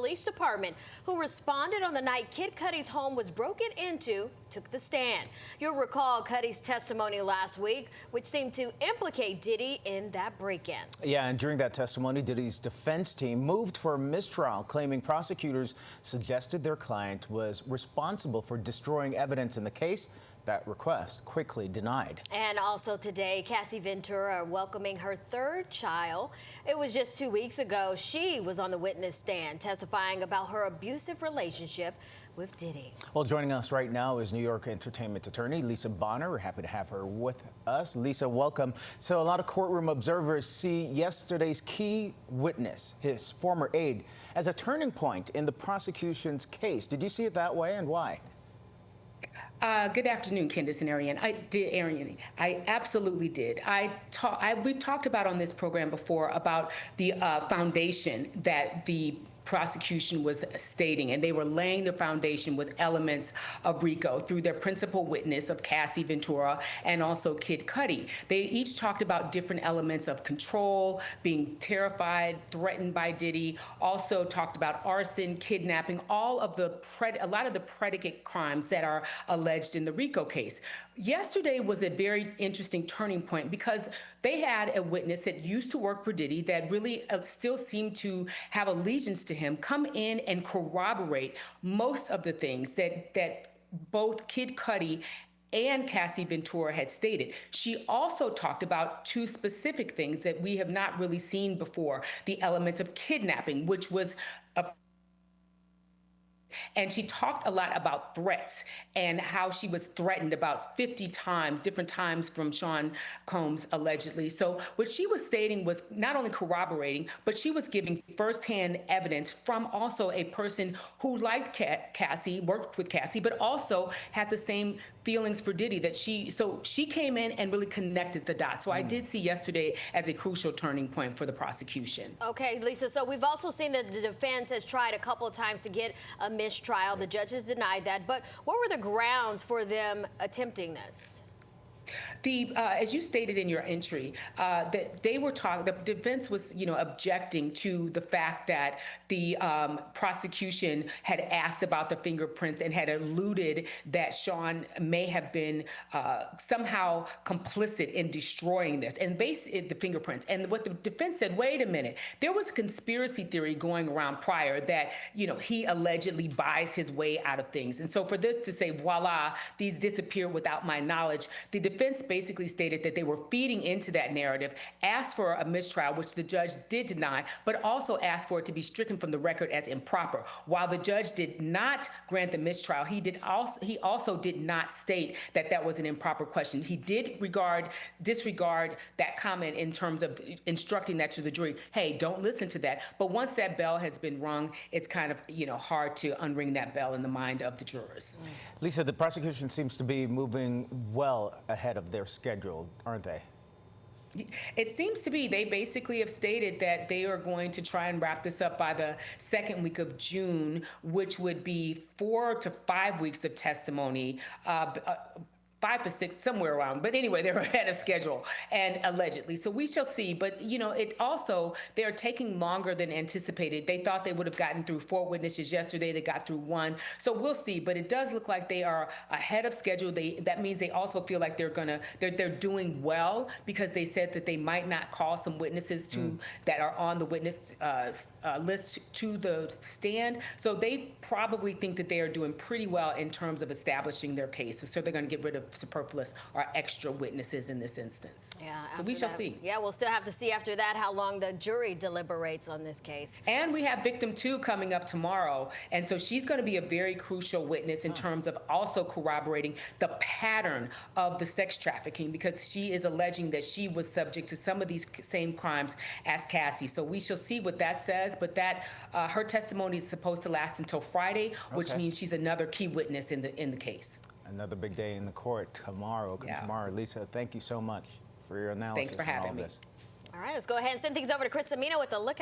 Police Department, who responded on the night Kid Cudi's home was broken into, took the stand. You'll recall Cudi's testimony last week, which seemed to implicate Diddy in that break-in. Yeah, and during that testimony, Diddy's defense team moved for a mistrial, claiming prosecutors suggested their client was responsible for destroying evidence in the case. That request quickly denied. And also today, Cassie Ventura welcoming her third child. It was just 2 weeks ago. She was on the witness stand testifying about her abusive relationship with Diddy. Well, joining us right now is New York entertainment attorney Lisa Bonner. We're happy to have her with us. Lisa, welcome. So a lot of courtroom observers see yesterday's key witness, his former aide, as a turning point in the prosecution's case. Did you see it that way, and why? Good afternoon, Candace and Ariane. I absolutely did. We talked about on this program before about the foundation that the prosecution was stating, and they were laying the foundation with elements of RICO through their principal witness of Cassie Ventura and also Kid Cudi. They each talked about different elements of control, being terrified, threatened by Diddy, also talked about arson, kidnapping, a lot of the predicate crimes that are alleged in the RICO case. Yesterday was a very interesting turning point because they had a witness that used to work for Diddy that really still seemed to have allegiance to him come in and corroborate most of the things that both Kid Cudi and Cassie Ventura had stated. She also talked about two specific things that we have not really seen before: the elements of kidnapping, which was and she talked a lot about threats and how she was threatened about 50 times, different times from Sean Combs, allegedly. So what she was stating was not only corroborating, but she was giving firsthand evidence from also a person who liked Cassie, worked with Cassie, but also had the same feelings for Diddy so she came in and really connected the dots. So I did see yesterday as a crucial turning point for the prosecution. Okay, Lisa, so we've also seen that the defense has tried a couple of times to get a mistrial. The judges denied that. But what were the grounds for them attempting this? As you stated in your entry, the defense was, objecting to the fact that the prosecution had asked about the fingerprints and had alluded that Sean may have been somehow complicit in destroying this and the fingerprints. And what the defense said, wait a minute, there was a conspiracy theory going around prior that, he allegedly buys his way out of things. And so for this to say, voila, these disappear without my knowledge, the defense basically stated that they were feeding into that narrative, asked for a mistrial, which the judge did deny, but also asked for it to be stricken from the record as improper. While the judge did not grant the mistrial, he also did not state that that was an improper question. He did disregard that comment in terms of instructing that to the jury. Hey, don't listen to that. But once that bell has been rung, it's kind of hard to unring that bell in the mind of the jurors. Lisa, the prosecution seems to be moving well ahead of their schedule, aren't they? It seems to be. They basically have stated that they are going to try and wrap this up by the second week of June, which would be 4 to 5 weeks of testimony. 5 to 6, somewhere around. But anyway, they're ahead of schedule, and allegedly. So we shall see. But, they're taking longer than anticipated. They thought they would have gotten through 4 witnesses yesterday. They got through 1. So we'll see. But it does look like they are ahead of schedule. That means they also feel like they're doing well, because they said that they might not call some witnesses that are on the witness list to the stand. So they probably think that they are doing pretty well in terms of establishing their case. So they're going to get rid of superfluous or extra witnesses in this instance. Yeah. So we shall see. Yeah, we'll still have to see after that how long the jury deliberates on this case. And we have victim 2 coming up tomorrow. And so she's going to be a very crucial witness in terms of also corroborating the pattern of the sex trafficking, because she is alleging that she was subject to some of these same crimes as Cassie. So we shall see what that says. But her testimony is supposed to last until Friday, which means she's another key witness in the case. Another big day in the court tomorrow. Lisa, thank you so much for your analysis. Thanks for having me. All right, let's go ahead and send things over to Chris Amino with a look